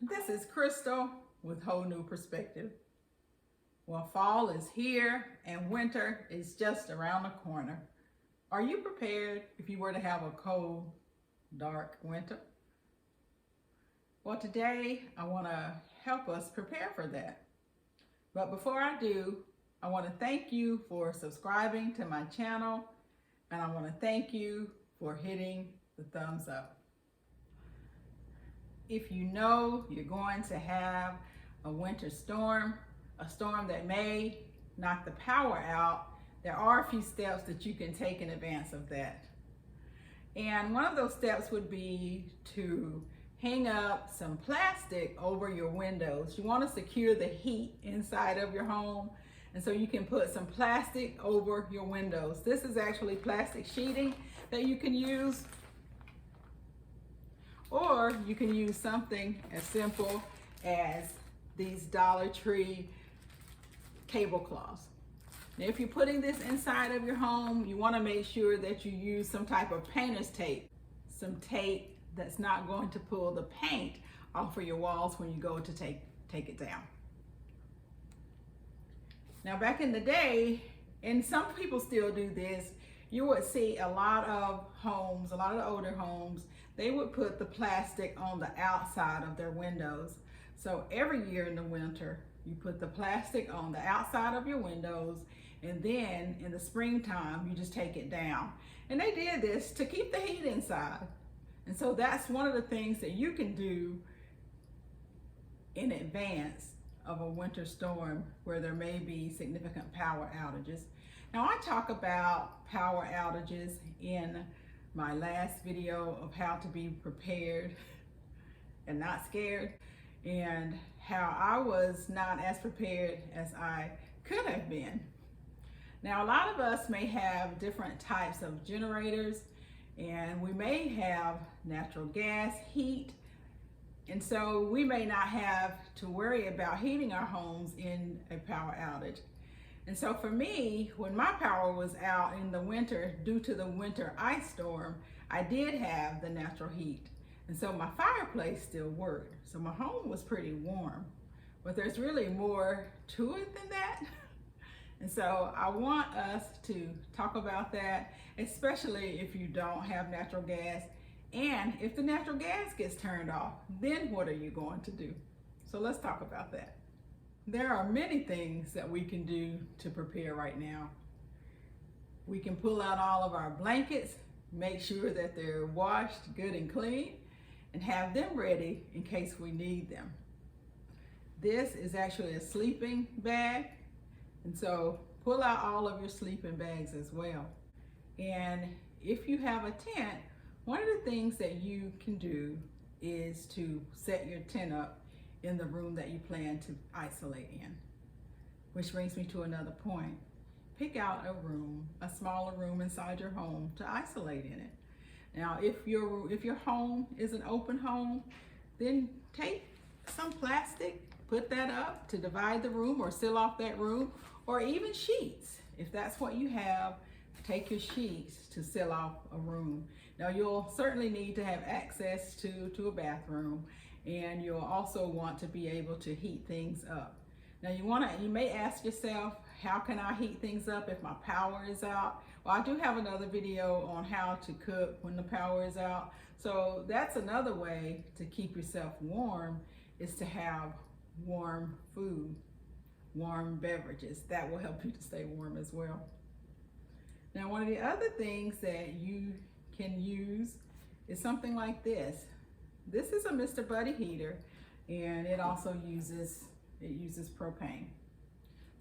This is Crystal with Whole New Perspective. Well, fall is here and winter is just around the corner. Are you prepared if you were to have a cold, dark winter? Well, today I want to help us prepare for that. But before I do, I want to thank you for subscribing to my channel, and I want to thank you for hitting the thumbs up. If you know you're going to have a winter storm, a storm that may knock the power out, there are a few steps that you can take in advance of that. And one of those steps would be to hang up some plastic over your windows. You want to secure the heat inside of your home, and so you can put some plastic over your windows. This is actually plastic sheeting that you can use, or you can use something as simple as these Dollar Tree tablecloths. Now, if you're putting this inside of your home, you want to make sure that you use some type of painter's tape, some tape that's not going to pull the paint off of your walls when you go to take it down. Now, back in the day, and some people still do this, you would see a lot of homes, a lot of the older homes, they would put the plastic on the outside of their windows. So every year in the winter, you put the plastic on the outside of your windows, and then in the springtime, you just take it down. And they did this to keep the heat inside. And so that's one of the things that you can do in advance of a winter storm where there may be significant power outages. Now, I talk about power outages in my last video of how to be prepared and not scared, and how I was not as prepared as I could have been. Now, a lot of us may have different types of generators, and we may have natural gas heat, and so we may not have to worry about heating our homes in a power outage. And so for me, when my power was out in the winter due to the winter ice storm, I did have the natural heat. And so my fireplace still worked. So my home was pretty warm. But there's really more to it than that. And so I want us to talk about that, especially if you don't have natural gas. And if the natural gas gets turned off, then what are you going to do? So let's talk about that. There are many things that we can do to prepare right now. We can pull out all of our blankets, make sure that they're washed good and clean, and have them ready in case we need them. This is actually a sleeping bag, and so pull out all of your sleeping bags as well. And if you have a tent, one of the things that you can do is to set your tent up in the room that you plan to isolate in. Which brings me to another point. Pick out a room, a smaller room inside your home to isolate in it. Now, if your home is an open home, then take some plastic, put that up to divide the room or seal off that room, or even sheets. If that's what you have, take your sheets to seal off a room. Now, you'll certainly need to have access to a bathroom, and you'll also want to be able to heat things up. Now, you may ask yourself, how can I heat things up if my power is out? Well, I do have another video on how to cook when the power is out. So that's another way to keep yourself warm, is to have warm food, warm beverages. That will help you to stay warm as well. Now, one of the other things that you can use is something like this. This is a Mr. Buddy heater, and it also uses propane.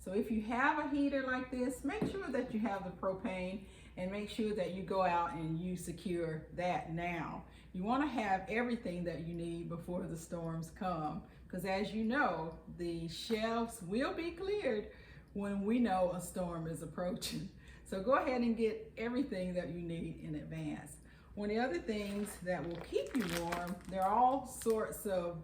So if you have a heater like this, make sure that you have the propane, and make sure that you go out and you secure that now. You want to have everything that you need before the storms come, because as you know, the shelves will be cleared when we know a storm is approaching. So go ahead and get everything that you need in advance. One of the other things that will keep you warm, there are all sorts of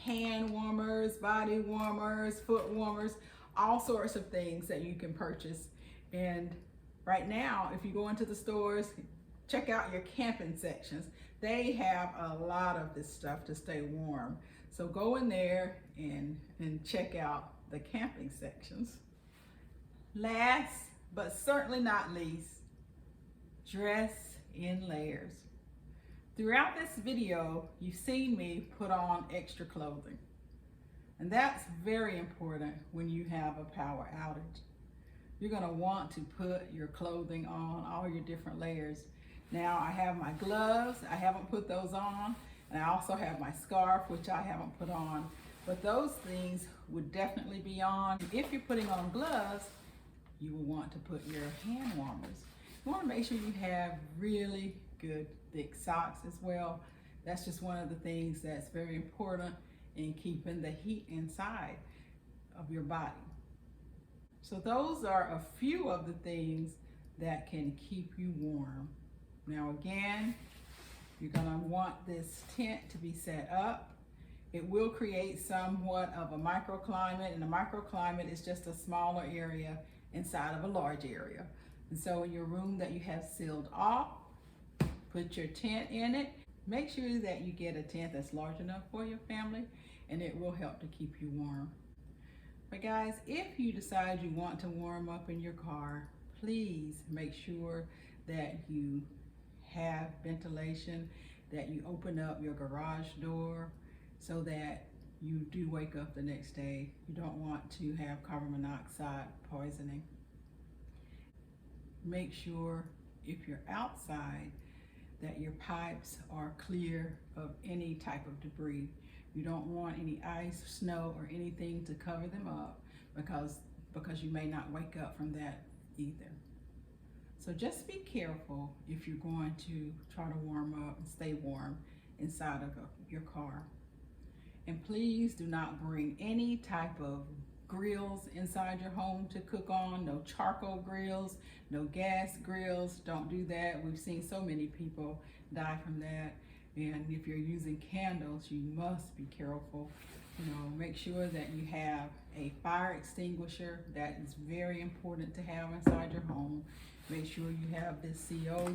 hand warmers, body warmers, foot warmers, all sorts of things that you can purchase. And right now, if you go into the stores, check out your camping sections. they have a lot of this stuff to stay warm. So go in there and check out the camping sections. Last, but certainly not least, dress in layers. Throughout this video, you've seen me put on extra clothing. And that's very important when you have a power outage. You're gonna want to put your clothing on, all your different layers. Now I have my gloves, I haven't put those on, and I also have my scarf, which I haven't put on. But those things would definitely be on. If you're putting on gloves, you will want to put your hand warmers. You wanna make sure you have really good thick socks as well. That's just one of the things that's very important in keeping the heat inside of your body. So those are a few of the things that can keep you warm. Now again, you're gonna want this tent to be set up. It will create somewhat of a microclimate, and a microclimate is just a smaller area inside of a large area. And so in your room that you have sealed off, put your tent in it. Make sure that you get a tent that's large enough for your family, and it will help to keep you warm. But guys, if you decide you want to warm up in your car, please make sure that you have ventilation, that you open up your garage door so that you do wake up the next day. You don't want to have carbon monoxide poisoning. Make sure if you're outside that your pipes are clear of any type of debris. You don't want any ice, snow, or anything to cover them up because you may not wake up from that either. So just be careful if you're going to try to warm up and stay warm inside of your car. And please do not bring any type of grills inside your home to cook on. No charcoal grills, no gas grills. Don't do that. We've seen so many people die from that. And if you're using candles, you must be careful. You know, make sure that you have a fire extinguisher. That is very important to have inside your home. Make sure you have the CO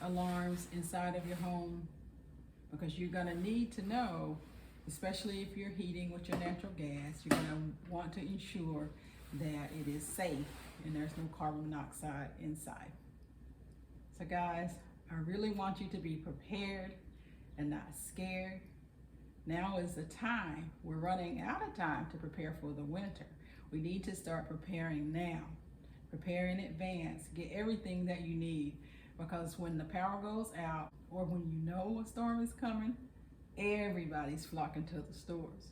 alarms inside of your home, because you're gonna need to know, especially if you're heating with your natural gas, you're gonna want to ensure that it is safe and there's no carbon monoxide inside. So guys, I really want you to be prepared and not scared. Now is the time. We're running out of time to prepare for the winter. We need to start preparing now. Prepare in advance. Get everything that you need, because when the power goes out or when you know a storm is coming, everybody's flocking to the stores.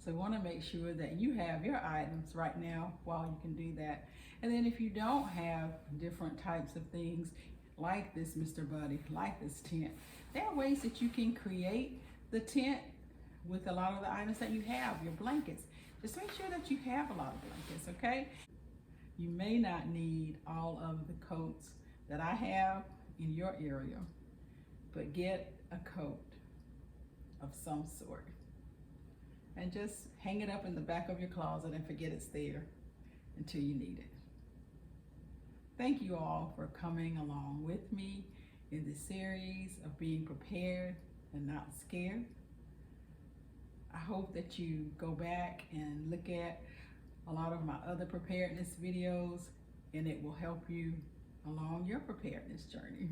So we want to make sure that you have your items right now while you can do that. And then if you don't have different types of things like this Mr. Buddy, like this tent, there are ways that you can create the tent with a lot of the items that you have, your blankets. Just make sure that you have a lot of blankets, okay? You may not need all of the coats that I have in your area, but get a coat of some sort and just hang it up in the back of your closet and forget it's there until you need it. Thank you all for coming along with me in this series of being prepared and not scared. I hope that you go back and look at a lot of my other preparedness videos, and it will help you along your preparedness journey.